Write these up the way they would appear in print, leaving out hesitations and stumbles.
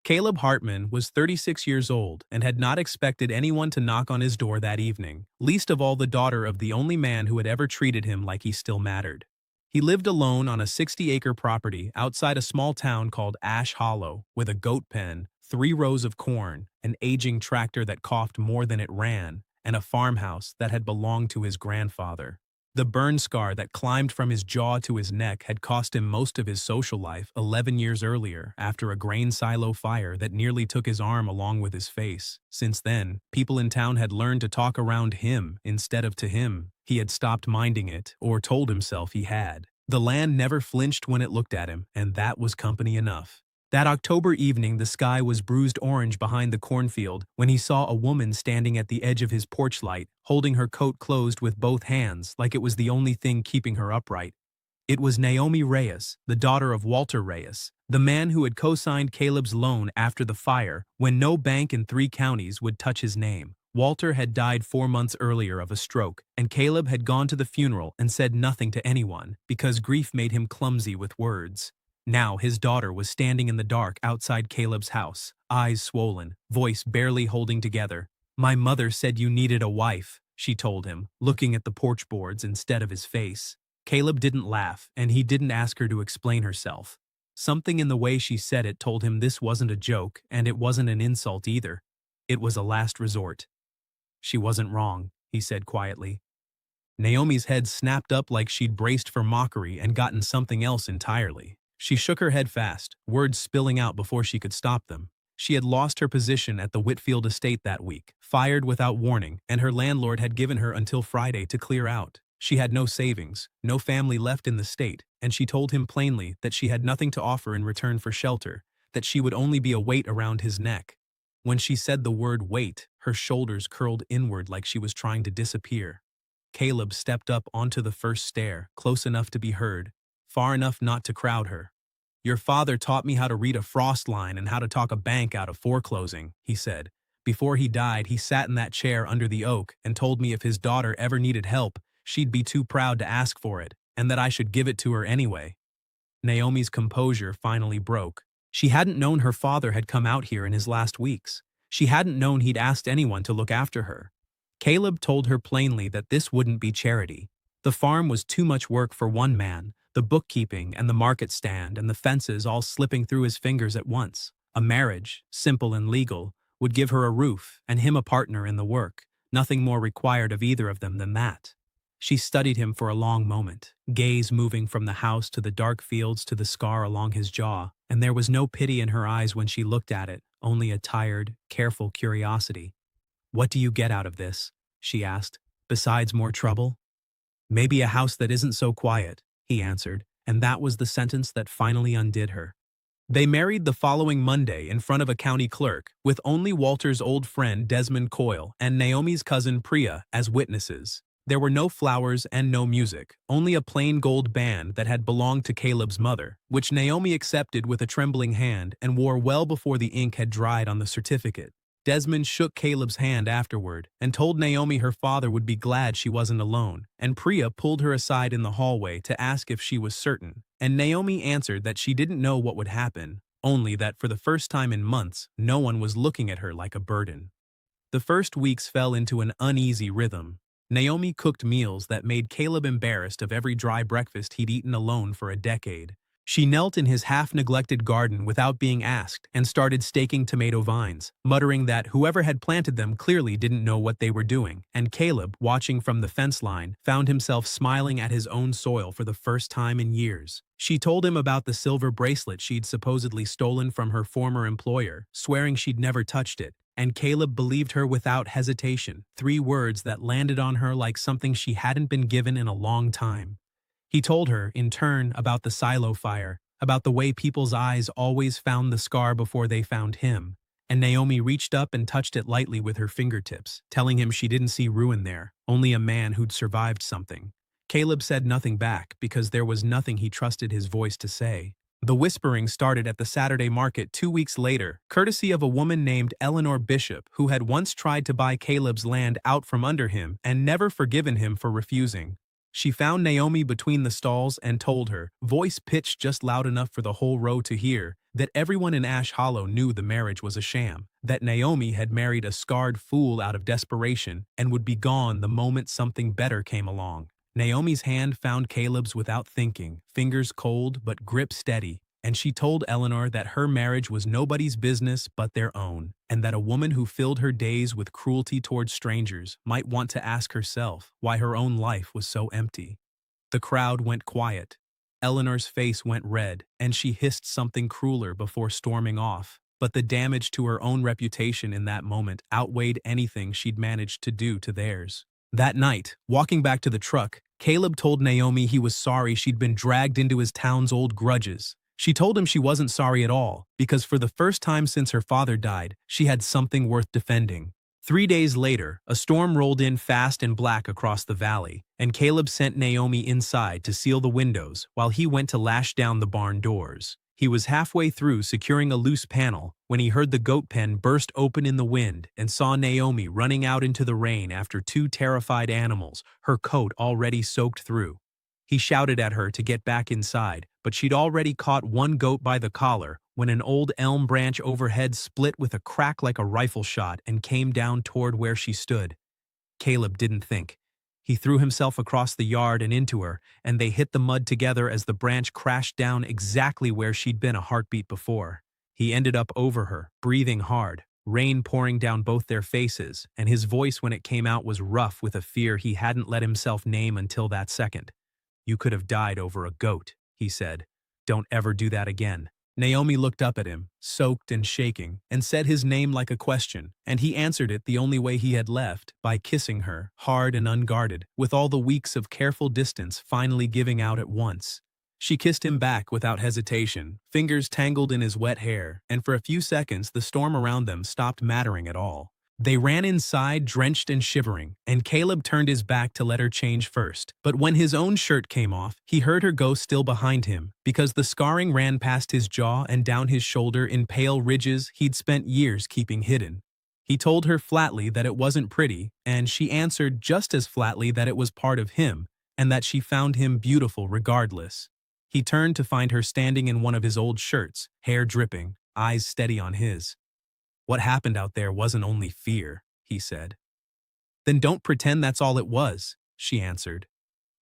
Caleb Hartman was 36 years old and had not expected anyone to knock on his door that evening, least of all the daughter of the only man who had ever treated him like he still mattered. He lived alone on a 60-acre property outside a small town called Ash Hollow, with a goat pen, 3 rows of corn, an aging tractor that coughed more than it ran, and a farmhouse that had belonged to his grandfather. The burn scar that climbed from his jaw to his neck had cost him most of his social life 11 years earlier after a grain silo fire that nearly took his arm along with his face. Since then, people in town had learned to talk around him instead of to him. He had stopped minding it, or told himself he had. The land never flinched when it looked at him, and that was company enough. That October evening, the sky was bruised orange behind the cornfield when he saw a woman standing at the edge of his porch light, holding her coat closed with both hands like it was the only thing keeping her upright. It was Naomi Reyes, the daughter of Walter Reyes, the man who had co-signed Caleb's loan after the fire when no bank in 3 counties would touch his name. Walter had died 4 months earlier of a stroke, and Caleb had gone to the funeral and said nothing to anyone because grief made him clumsy with words. Now his daughter was standing in the dark outside Caleb's house, eyes swollen, voice barely holding together. "My mother said you needed a wife," she told him, looking at the porch boards instead of his face. Caleb didn't laugh, and he didn't ask her to explain herself. Something in the way she said it told him this wasn't a joke, and it wasn't an insult either. It was a last resort. "She wasn't wrong," he said quietly. Naomi's head snapped up like she'd braced for mockery and gotten something else entirely. She shook her head fast, words spilling out before she could stop them. She had lost her position at the Whitfield estate that week, fired without warning, and her landlord had given her until Friday to clear out. She had no savings, no family left in the state, and she told him plainly that she had nothing to offer in return for shelter, that she would only be a weight around his neck. When she said the word weight, her shoulders curled inward like she was trying to disappear. Caleb stepped up onto the first stair, close enough to be heard, far enough not to crowd her. "Your father taught me how to read a frost line and how to talk a bank out of foreclosing," he said. "Before he died, he sat in that chair under the oak and told me if his daughter ever needed help, she'd be too proud to ask for it, and that I should give it to her anyway." Naomi's composure finally broke. She hadn't known her father had come out here in his last weeks. She hadn't known he'd asked anyone to look after her. Caleb told her plainly that this wouldn't be charity. The farm was too much work for one man, the bookkeeping and the market stand and the fences all slipping through his fingers at once. A marriage, simple and legal, would give her a roof and him a partner in the work. Nothing more required of either of them than that. She studied him for a long moment, gaze moving from the house to the dark fields to the scar along his jaw, and there was no pity in her eyes when she looked at it, only a tired, careful curiosity. "What do you get out of this?" she asked, "besides more trouble?" "Maybe a house that isn't so quiet," he answered, and that was the sentence that finally undid her. They married the following Monday in front of a county clerk, with only Walter's old friend Desmond Coyle and Naomi's cousin Priya as witnesses. There were no flowers and no music, only a plain gold band that had belonged to Caleb's mother, which Naomi accepted with a trembling hand and wore well before the ink had dried on the certificate. Desmond shook Caleb's hand afterward and told Naomi her father would be glad she wasn't alone, and Priya pulled her aside in the hallway to ask if she was certain, and Naomi answered that she didn't know what would happen, only that for the first time in months, no one was looking at her like a burden. The first weeks fell into an uneasy rhythm. Naomi cooked meals that made Caleb embarrassed of every dry breakfast he'd eaten alone for a decade. She knelt in his half-neglected garden without being asked and started staking tomato vines, muttering that whoever had planted them clearly didn't know what they were doing, and Caleb, watching from the fence line, found himself smiling at his own soil for the first time in years. She told him about the silver bracelet she'd supposedly stolen from her former employer, swearing she'd never touched it, and Caleb believed her without hesitation, 3 words that landed on her like something she hadn't been given in a long time. He told her, in turn, about the silo fire, about the way people's eyes always found the scar before they found him, and Naomi reached up and touched it lightly with her fingertips, telling him she didn't see ruin there, only a man who'd survived something. Caleb said nothing back because there was nothing he trusted his voice to say. The whispering started at the Saturday market 2 weeks later, courtesy of a woman named Eleanor Bishop who had once tried to buy Caleb's land out from under him and never forgiven him for refusing. She found Naomi between the stalls and told her, voice pitched just loud enough for the whole row to hear, that everyone in Ash Hollow knew the marriage was a sham, that Naomi had married a scarred fool out of desperation and would be gone the moment something better came along. Naomi's hand found Caleb's without thinking, fingers cold but grip steady, and she told Eleanor that her marriage was nobody's business but their own, and that a woman who filled her days with cruelty towards strangers might want to ask herself why her own life was so empty. The crowd went quiet. Eleanor's face went red, and she hissed something crueler before storming off, but the damage to her own reputation in that moment outweighed anything she'd managed to do to theirs. That night, walking back to the truck, Caleb told Naomi he was sorry she'd been dragged into his town's old grudges. She told him she wasn't sorry at all, because for the first time since her father died, she had something worth defending. 3 days later, a storm rolled in fast and black across the valley, and Caleb sent Naomi inside to seal the windows while he went to lash down the barn doors. He was halfway through securing a loose panel when he heard the goat pen burst open in the wind and saw Naomi running out into the rain after two terrified animals, her coat already soaked through. He shouted at her to get back inside, but she'd already caught one goat by the collar when an old elm branch overhead split with a crack like a rifle shot and came down toward where she stood. Caleb didn't think. He threw himself across the yard and into her, and they hit the mud together as the branch crashed down exactly where she'd been a heartbeat before. He ended up over her, breathing hard, rain pouring down both their faces, and his voice when it came out was rough with a fear he hadn't let himself name until that second. "You could have died over a goat," he said. "Don't ever do that again." Naomi looked up at him, soaked and shaking, and said his name like a question, and he answered it the only way he had left, by kissing her, hard and unguarded, with all the weeks of careful distance finally giving out at once. She kissed him back without hesitation, fingers tangled in his wet hair, and for a few seconds the storm around them stopped mattering at all. They ran inside drenched and shivering, and Caleb turned his back to let her change first. But when his own shirt came off, he heard her go still behind him, because the scarring ran past his jaw and down his shoulder in pale ridges he'd spent years keeping hidden. He told her flatly that it wasn't pretty, and she answered just as flatly that it was part of him, and that she found him beautiful regardless. He turned to find her standing in one of his old shirts, hair dripping, eyes steady on his. "What happened out there wasn't only fear," he said. "Then don't pretend that's all it was," she answered.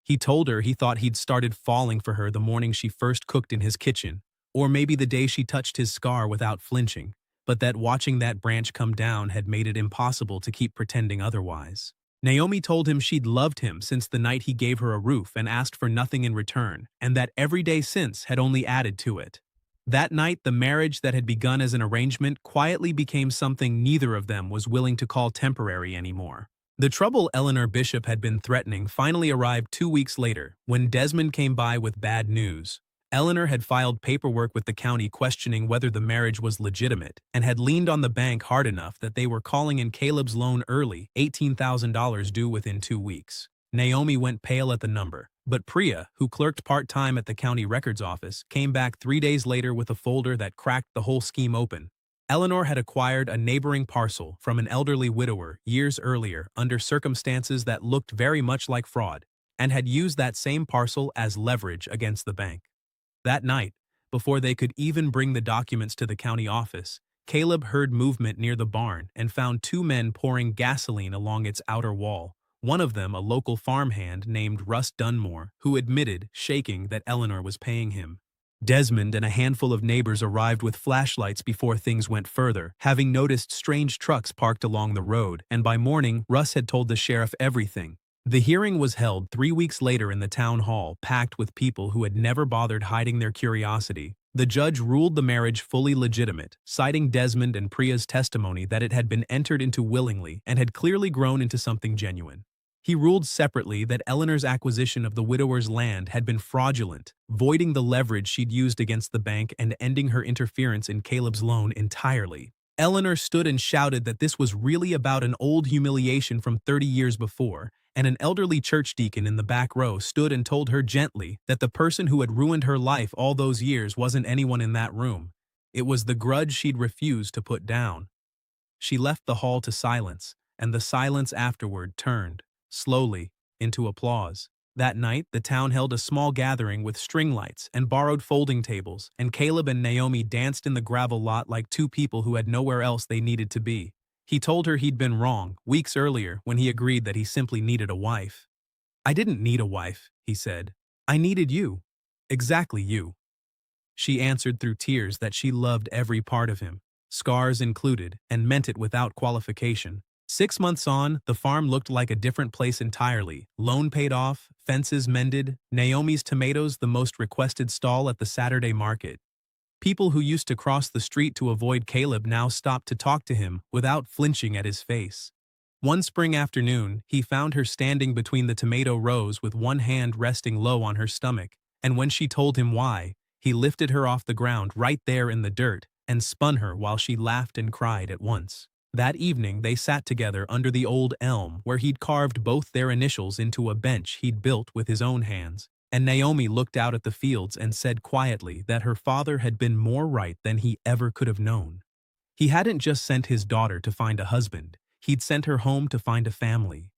He told her he thought he'd started falling for her the morning she first cooked in his kitchen, or maybe the day she touched his scar without flinching, but that watching that branch come down had made it impossible to keep pretending otherwise. Naomi told him she'd loved him since the night he gave her a roof and asked for nothing in return, and that every day since had only added to it. That night, the marriage that had begun as an arrangement quietly became something neither of them was willing to call temporary anymore. The trouble Eleanor Bishop had been threatening finally arrived 2 weeks later, when Desmond came by with bad news. Eleanor had filed paperwork with the county questioning whether the marriage was legitimate, and had leaned on the bank hard enough that they were calling in Caleb's loan early, $18,000 due within 2 weeks. Naomi went pale at the number, but Priya, who clerked part-time at the county records office, came back 3 days later with a folder that cracked the whole scheme open. Eleanor had acquired a neighboring parcel from an elderly widower years earlier under circumstances that looked very much like fraud, and had used that same parcel as leverage against the bank. That night, before they could even bring the documents to the county office, Caleb heard movement near the barn and found 2 men pouring gasoline along its outer wall. One of them a local farmhand named Russ Dunmore, who admitted, shaking, that Eleanor was paying him. Desmond and a handful of neighbors arrived with flashlights before things went further, having noticed strange trucks parked along the road, and by morning, Russ had told the sheriff everything. The hearing was held 3 weeks later in the town hall, packed with people who had never bothered hiding their curiosity. The judge ruled the marriage fully legitimate, citing Desmond and Priya's testimony that it had been entered into willingly and had clearly grown into something genuine. He ruled separately that Eleanor's acquisition of the widower's land had been fraudulent, voiding the leverage she'd used against the bank and ending her interference in Caleb's loan entirely. Eleanor stood and shouted that this was really about an old humiliation from 30 years before, and an elderly church deacon in the back row stood and told her gently that the person who had ruined her life all those years wasn't anyone in that room. It was the grudge she'd refused to put down. She left the hall to silence, and the silence afterward turned, slowly, into applause. That night, the town held a small gathering with string lights and borrowed folding tables, and Caleb and Naomi danced in the gravel lot like two people who had nowhere else they needed to be. He told her he'd been wrong, weeks earlier, when he agreed that he simply needed a wife. "I didn't need a wife," he said. "I needed you. Exactly you." She answered through tears that she loved every part of him, scars included, and meant it without qualification. 6 months on, the farm looked like a different place entirely. Loan paid off, fences mended, Naomi's tomatoes the most requested stall at the Saturday market. People who used to cross the street to avoid Caleb now stopped to talk to him without flinching at his face. One spring afternoon, he found her standing between the tomato rows with one hand resting low on her stomach, and when she told him why, he lifted her off the ground right there in the dirt and spun her while she laughed and cried at once. That evening they sat together under the old elm where he'd carved both their initials into a bench he'd built with his own hands, and Naomi looked out at the fields and said quietly that her father had been more right than he ever could have known. He hadn't just sent his daughter to find a husband, he'd sent her home to find a family.